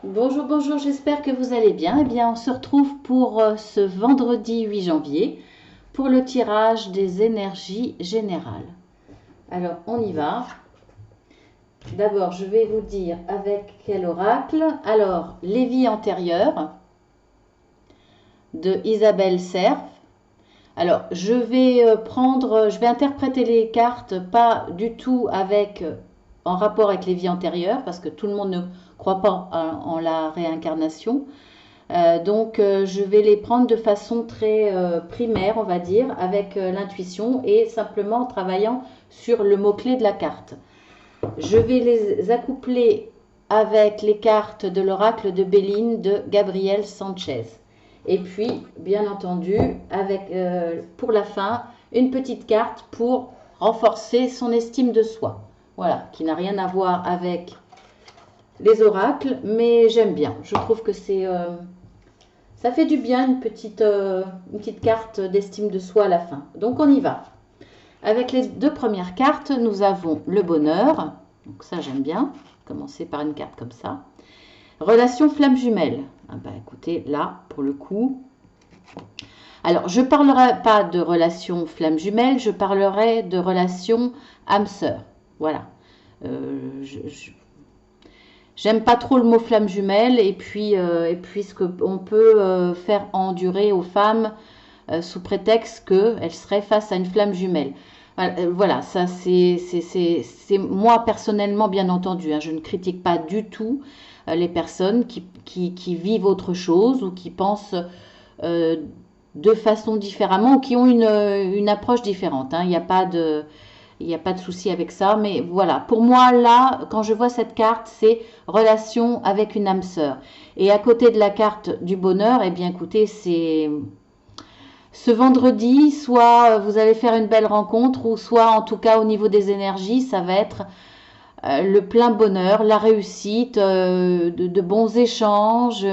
Bonjour, bonjour, j'espère que vous allez bien. Eh bien, on se retrouve pour ce vendredi 8 janvier pour le tirage des énergies générales. Alors, on y va. D'abord, je vais vous dire avec quel oracle. Alors, les vies antérieures de Isabelle Cerf. Alors, je vais interpréter les cartes pas du tout en rapport avec les vies antérieures parce que tout le monde ne croit pas en la réincarnation. Je vais les prendre de façon très primaire, on va dire, avec l'intuition et simplement en travaillant sur le mot-clé de la carte. Je vais les accoupler avec les cartes de l'oracle de Béline de Gabriel Sanchez. Et puis, bien entendu, pour la fin, une petite carte pour renforcer son estime de soi. Voilà, qui n'a rien à voir avec les oracles, mais j'aime bien. Je trouve que ça fait du bien une petite carte d'estime de soi à la fin. Donc on y va. Avec les deux premières cartes, nous avons le bonheur. Donc ça j'aime bien. Commencer par une carte comme ça. Relation flamme jumelle. Ah bah écoutez, là, pour le coup. Alors, je ne parlerai pas de relation flamme jumelle, je parlerai de relation âme sœur. Voilà. J'aime pas trop le mot flamme jumelle et puis ce qu'on peut faire endurer aux femmes sous prétexte qu'elles seraient face à une flamme jumelle. Voilà, ça c'est moi personnellement bien entendu. Hein, je ne critique pas du tout les personnes qui vivent autre chose ou qui pensent euh, de façon différemment ou qui ont une approche différente. Hein, il n'y a pas de souci avec ça, mais voilà. Pour moi, là, quand je vois cette carte, c'est relation avec une âme sœur. Et à côté de la carte du bonheur, eh bien, écoutez, c'est ce vendredi, soit vous allez faire une belle rencontre, ou soit, en tout cas, au niveau des énergies, ça va être le plein bonheur, la réussite, de bons échanges,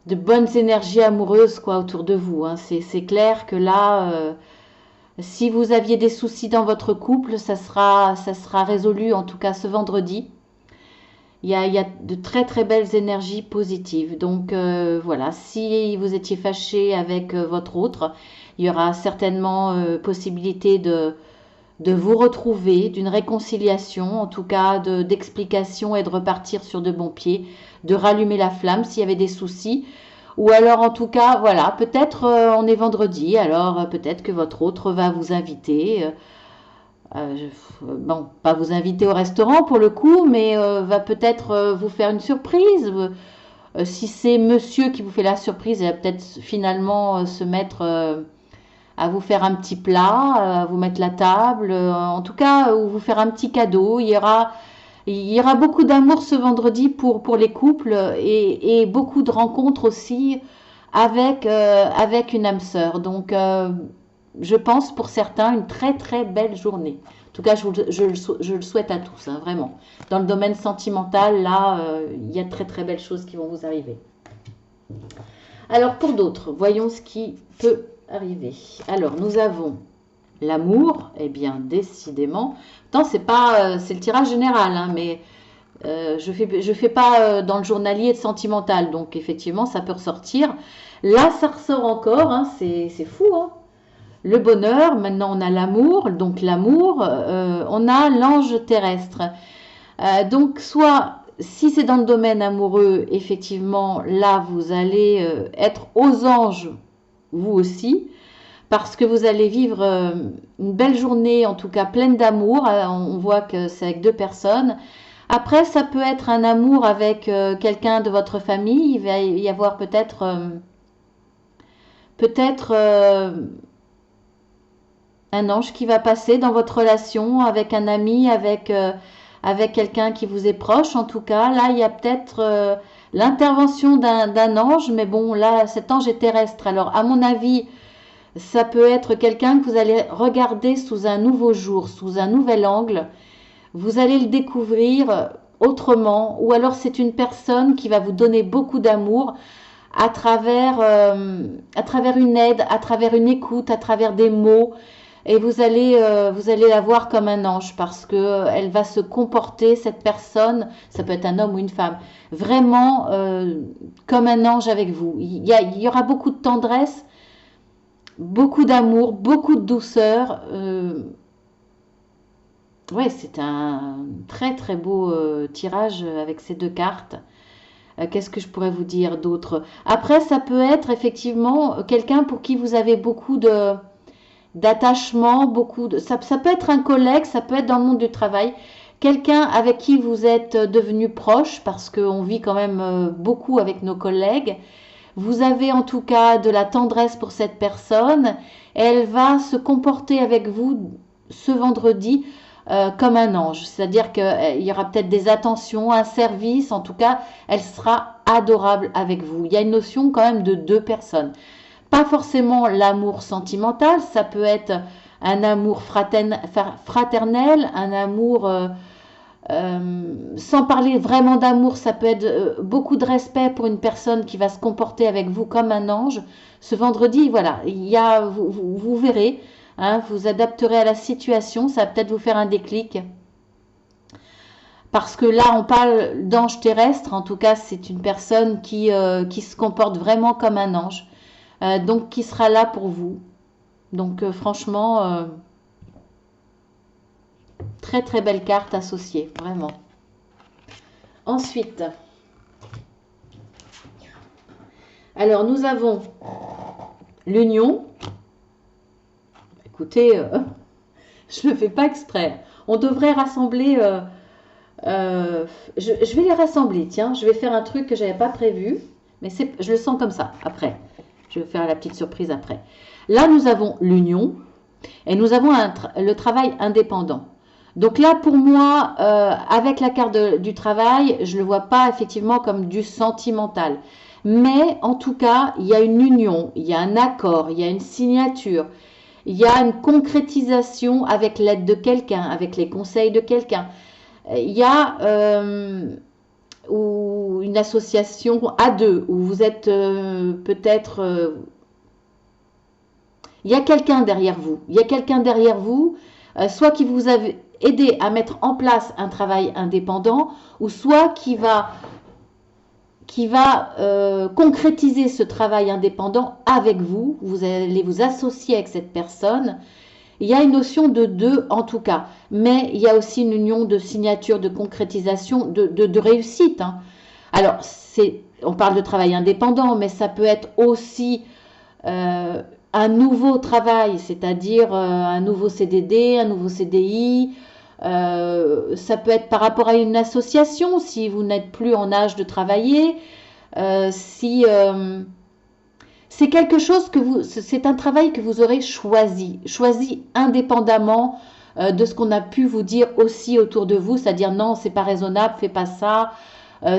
de bonnes énergies amoureuses, quoi, autour de vous. Hein. C'est clair que là, si vous aviez des soucis dans votre couple, ça sera résolu, en tout cas ce vendredi. Il y a de très très belles énergies positives. Donc voilà, si vous étiez fâché avec votre autre, il y aura certainement possibilité de vous retrouver, d'une réconciliation, en tout cas d'explication et de repartir sur de bons pieds, de rallumer la flamme s'il y avait des soucis. Ou alors en tout cas, voilà, peut-être on est vendredi, alors peut-être que votre autre va vous inviter. Bon, pas vous inviter au restaurant pour le coup, mais va peut-être vous faire une surprise. Si c'est monsieur qui vous fait la surprise, il va peut-être finalement se mettre à vous faire un petit plat, à vous mettre la table, en tout cas, ou vous faire un petit cadeau. Il y aura beaucoup d'amour ce vendredi pour les couples et beaucoup de rencontres aussi avec une âme sœur. Donc, je pense pour certains une très très belle journée. En tout cas, je le souhaite à tous, hein, vraiment. Dans le domaine sentimental, là, il y a de très très belles choses qui vont vous arriver. Alors pour d'autres, voyons ce qui peut arriver. Alors nous avons l'amour, eh bien décidément. Tant c'est le tirage général, hein, mais je fais pas dans le journalier de sentimental, donc effectivement ça peut ressortir. Là ça ressort encore, hein, c'est fou, hein. Le bonheur, maintenant on a l'amour, donc l'amour, on a l'ange terrestre. Donc soit si c'est dans le domaine amoureux, effectivement, là vous allez être aux anges vous aussi, parce que vous allez vivre une belle journée, en tout cas pleine d'amour. On voit que c'est avec deux personnes. Après, ça peut être un amour avec quelqu'un de votre famille. Il va y avoir peut-être un ange qui va passer dans votre relation avec un ami, avec quelqu'un qui vous est proche. En tout cas, là, il y a peut-être l'intervention d'un ange, mais bon, là, cet ange est terrestre. Alors, à mon avis, ça peut être quelqu'un que vous allez regarder sous un nouveau jour, sous un nouvel angle. Vous allez le découvrir autrement, ou alors c'est une personne qui va vous donner beaucoup d'amour à travers une aide, à travers une écoute, à travers des mots. et vous allez la voir comme un ange parce que elle va se comporter, cette personne, ça peut être un homme ou une femme, vraiment comme un ange avec vous. Il y aura beaucoup de tendresse, beaucoup d'amour, beaucoup de douceur. Ouais, c'est un très très beau tirage avec ces deux cartes. Qu'est-ce que je pourrais vous dire d'autre? Après, ça peut être effectivement quelqu'un pour qui vous avez beaucoup de d'attachement, ça peut être un collègue, ça peut être dans le monde du travail, quelqu'un avec qui vous êtes devenu proche parce qu'on vit quand même beaucoup avec nos collègues. Vous avez en tout cas de la tendresse pour cette personne. Elle va se comporter avec vous ce vendredi comme un ange. C'est-à-dire qu'il y aura peut-être des attentions, un service. En tout cas, elle sera adorable avec vous. Il y a une notion quand même de deux personnes. Pas forcément l'amour sentimental, ça peut être un amour fraternel, un amour sans parler vraiment d'amour, ça peut être beaucoup de respect pour une personne qui va se comporter avec vous comme un ange. Ce vendredi, voilà, vous verrez, hein, vous adapterez à la situation, ça va peut-être vous faire un déclic. Parce que là, on parle d'ange terrestre, en tout cas, c'est une personne qui se comporte vraiment comme un ange. Donc, qui sera là pour vous. Donc, franchement, très très belle carte associée, vraiment. Ensuite, alors nous avons l'union. Écoutez, je ne le fais pas exprès. On devrait rassembler... je vais les rassembler, tiens. Je vais faire un truc que je n'avais pas prévu. Mais je le sens comme ça, après. Je vais faire la petite surprise après. Là, nous avons l'union et nous avons le travail indépendant. Donc là, pour moi, avec la carte du travail, je ne le vois pas effectivement comme du sentimental. Mais en tout cas, il y a une union, il y a un accord, il y a une signature, il y a une concrétisation avec l'aide de quelqu'un, avec les conseils de quelqu'un. Il y a ou une association à deux, où vous êtes peut-être... il y a quelqu'un derrière vous. Il y a quelqu'un derrière vous, soit qui vous a aidé à mettre en place un travail indépendant, ou soit qui va concrétiser ce travail indépendant avec vous. Vous allez vous associer avec cette personne. Il y a une notion de deux en tout cas, mais il y a aussi une union de signature, de concrétisation, de réussite. Hein. Alors, on parle de travail indépendant, mais ça peut être aussi un nouveau travail, c'est-à-dire un nouveau CDD, un nouveau CDI. Ça peut être par rapport à une association, si vous n'êtes plus en âge de travailler, si... c'est quelque chose c'est un travail que vous aurez choisi indépendamment de ce qu'on a pu vous dire aussi autour de vous, c'est-à-dire non, c'est pas raisonnable, fais pas ça,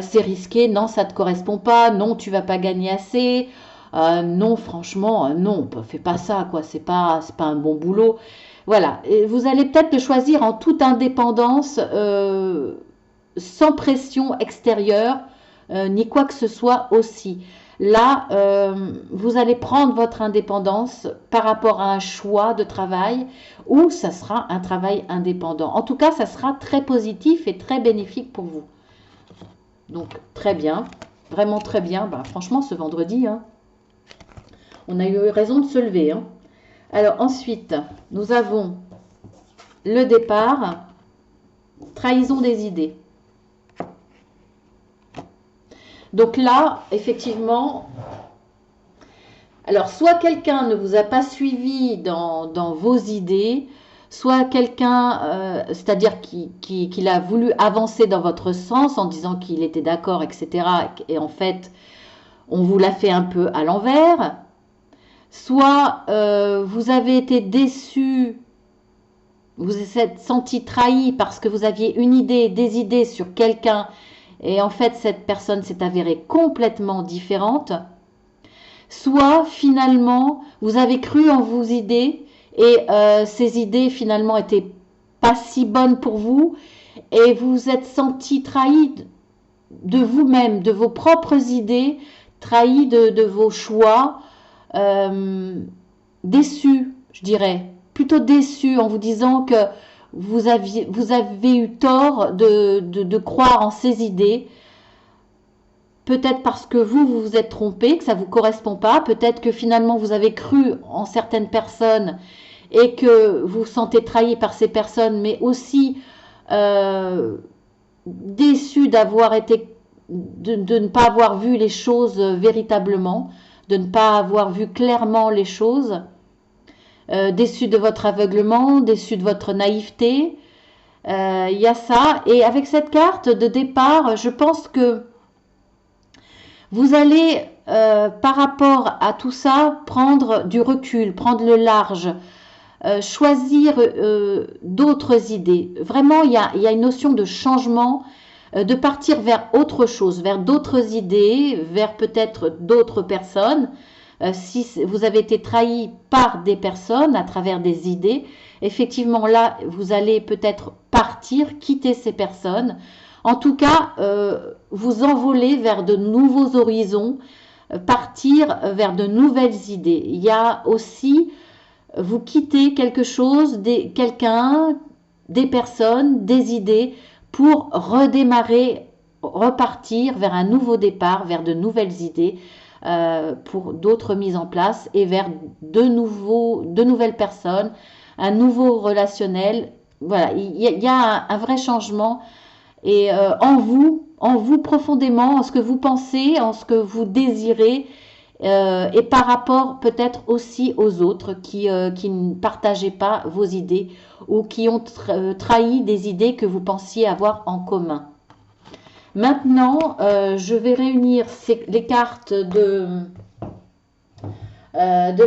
c'est risqué, non, ça te correspond pas, non, tu vas pas gagner assez, non, franchement, non, fais pas ça, quoi, c'est pas un bon boulot. Voilà, et vous allez peut-être le choisir en toute indépendance, sans pression extérieure, ni quoi que ce soit aussi. Là, vous allez prendre votre indépendance par rapport à un choix de travail ou ça sera un travail indépendant. En tout cas, ça sera très positif et très bénéfique pour vous. Donc, très bien. Vraiment très bien. Bah, franchement, ce vendredi, hein, on a eu raison de se lever. Hein. Alors, ensuite, nous avons le départ, trahison des idées. Donc là, effectivement, alors soit quelqu'un ne vous a pas suivi dans vos idées, soit quelqu'un, c'est-à-dire qu'il a voulu avancer dans votre sens en disant qu'il était d'accord, etc. Et en fait, on vous l'a fait un peu à l'envers. Soit vous avez été déçu, vous vous êtes senti trahi parce que vous aviez une idée, des idées sur quelqu'un et en fait cette personne s'est avérée complètement différente. Soit finalement vous avez cru en vos idées et ces idées finalement étaient pas si bonnes pour vous et vous vous êtes senti trahi de vous-même, de vos propres idées, trahi de vos choix, déçu, je dirais, plutôt déçu en vous disant que vous avez eu tort de croire en ces idées. Peut-être parce que vous vous êtes trompé, que ça ne vous correspond pas. Peut-être que finalement vous avez cru en certaines personnes et que vous vous sentez trahi par ces personnes, mais aussi déçu d'avoir été, de ne pas avoir vu les choses véritablement, de ne pas avoir vu clairement les choses, déçu de votre aveuglement, déçu de votre naïveté. Il y a ça. Et avec cette carte de départ, je pense que vous allez, par rapport à tout ça, prendre du recul, prendre le large, choisir d'autres idées. Vraiment, il y a une notion de changement, de partir vers autre chose, vers d'autres idées, vers peut-être d'autres personnes. Si vous avez été trahi par des personnes à travers des idées, effectivement là, vous allez peut-être partir, quitter ces personnes. En tout cas, vous envoler vers de nouveaux horizons, partir vers de nouvelles idées. Il y a aussi, vous quittez quelque chose, quelqu'un, des personnes, des idées, pour redémarrer, repartir vers un nouveau départ, vers de nouvelles idées, pour d'autres mises en place et vers de nouvelles personnes, un nouveau relationnel. Voilà, il y a un vrai changement et en vous profondément, en ce que vous pensez, en ce que vous désirez, et par rapport peut-être aussi aux autres qui ne partageaient pas vos idées ou qui ont trahi des idées que vous pensiez avoir en commun. Maintenant, je vais réunir les cartes de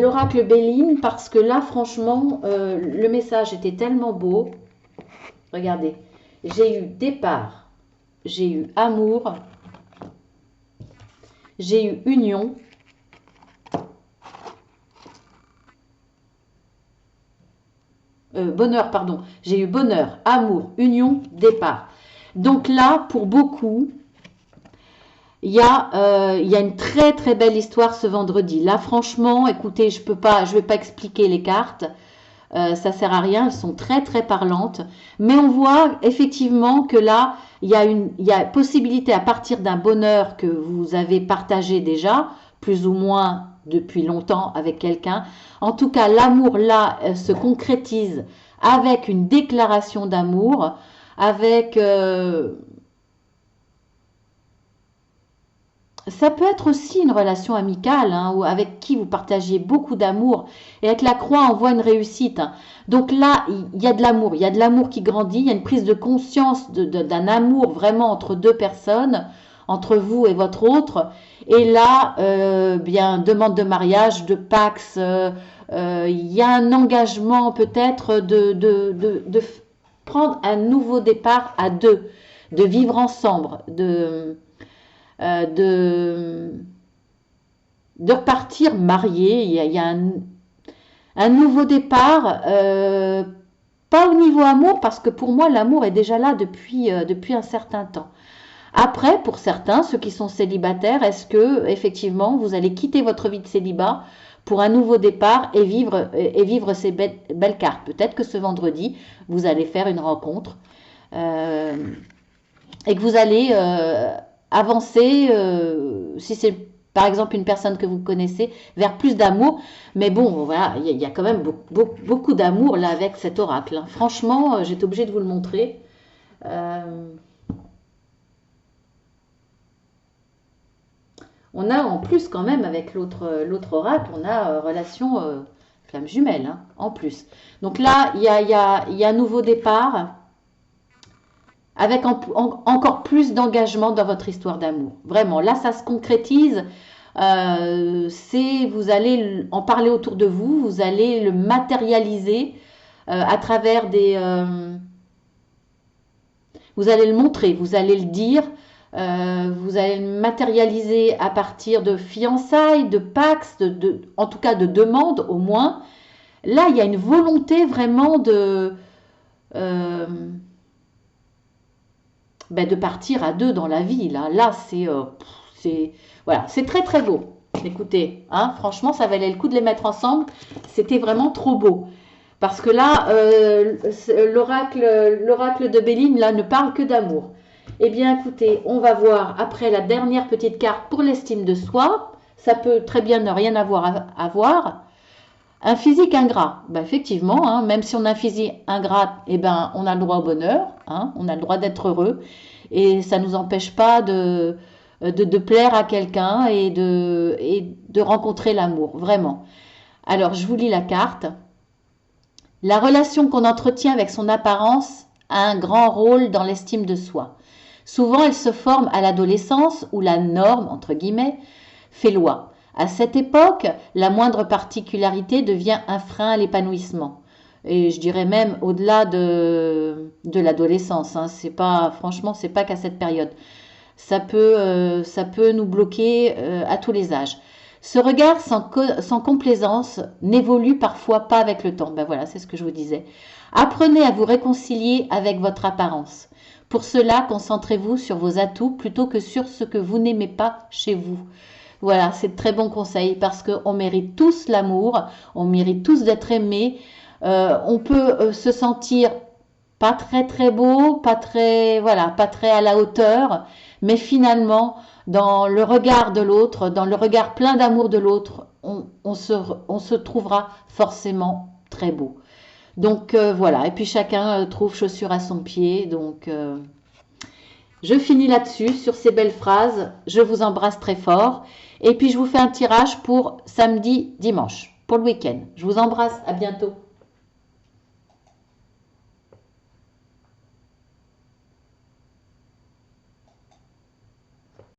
l'oracle Béline parce que là, franchement, le message était tellement beau. Regardez, j'ai eu départ, j'ai eu amour, j'ai eu union, bonheur, pardon, j'ai eu bonheur, amour, union, départ. Donc là, pour beaucoup, il y a une très très belle histoire ce vendredi. Là, franchement, écoutez, je vais pas expliquer les cartes. Ça sert à rien, elles sont très très parlantes. Mais on voit effectivement que là, il y a possibilité à partir d'un bonheur que vous avez partagé déjà, plus ou moins depuis longtemps avec quelqu'un. En tout cas, l'amour là se concrétise avec une déclaration d'amour, avec ça peut être aussi une relation amicale, hein, ou avec qui vous partagiez beaucoup d'amour. Et avec la croix, on voit une réussite. Hein. Donc là, il y a de l'amour. Il y a de l'amour qui grandit. Il y a une prise de conscience d'un amour vraiment entre deux personnes, entre vous et votre autre. Et là, bien, demande de mariage, de pax. Il y a un engagement peut-être de prendre un nouveau départ à deux, de vivre ensemble, de repartir marié. Il y a un nouveau départ, pas au niveau amour, parce que pour moi, l'amour est déjà là depuis un certain temps. Après, pour certains, ceux qui sont célibataires, est-ce que effectivement vous allez quitter votre vie de célibat pour un nouveau départ et vivre ces belles cartes? Peut-être que ce vendredi, vous allez faire une rencontre et que vous allez avancer, si c'est par exemple une personne que vous connaissez, vers plus d'amour. Mais bon, voilà, il y a quand même beaucoup d'amour là avec cet oracle. Hein. Franchement, j'étais obligée de vous le montrer. On a en plus quand même avec l'autre oracle, on a relation flamme jumelle, hein, en plus. Donc là, il y a un nouveau départ avec encore plus d'engagement dans votre histoire d'amour. Vraiment, là, ça se concrétise. Vous allez en parler autour de vous, vous allez le matérialiser à travers vous allez le montrer, vous allez le dire, vous allez le matérialiser à partir de fiançailles, de pax, en tout cas de demandes au moins. Là, il y a une volonté vraiment de partir à deux dans la vie. Là voilà, c'est très très beau. Écoutez, hein, franchement, ça valait le coup de les mettre ensemble. C'était vraiment trop beau. Parce que là, l'oracle de Béline, là, ne parle que d'amour. Eh bien, écoutez, on va voir après la dernière petite carte pour l'estime de soi. Ça peut très bien ne rien avoir à voir. Un physique ingrat, ben effectivement, hein, même si on a un physique ingrat, eh ben, on a le droit au bonheur, hein, on a le droit d'être heureux, et ça ne nous empêche pas de plaire à quelqu'un et de rencontrer l'amour, vraiment. Alors, je vous lis la carte. La relation qu'on entretient avec son apparence a un grand rôle dans l'estime de soi. Souvent, elle se forme à l'adolescence où la norme, entre guillemets, fait loi. À cette époque, la moindre particularité devient un frein à l'épanouissement. Et je dirais même au-delà de l'adolescence. Hein. Franchement, c'est pas qu'à cette période. Ça peut nous bloquer à tous les âges. Ce regard sans complaisance n'évolue parfois pas avec le temps. Ben voilà, c'est ce que je vous disais. Apprenez à vous réconcilier avec votre apparence. Pour cela, concentrez-vous sur vos atouts plutôt que sur ce que vous n'aimez pas chez vous. Voilà, c'est de très bons conseils parce qu'on mérite tous l'amour, on mérite tous d'être aimés. On peut se sentir pas très très beau, pas très à la hauteur, mais finalement, dans le regard de l'autre, dans le regard plein d'amour de l'autre, on se trouvera forcément très beau. Donc voilà, et puis chacun trouve chaussure à son pied. Donc je finis là-dessus, sur ces belles phrases. Je vous embrasse très fort. Et puis je vous fais un tirage pour samedi, dimanche, pour le week-end. Je vous embrasse, à bientôt.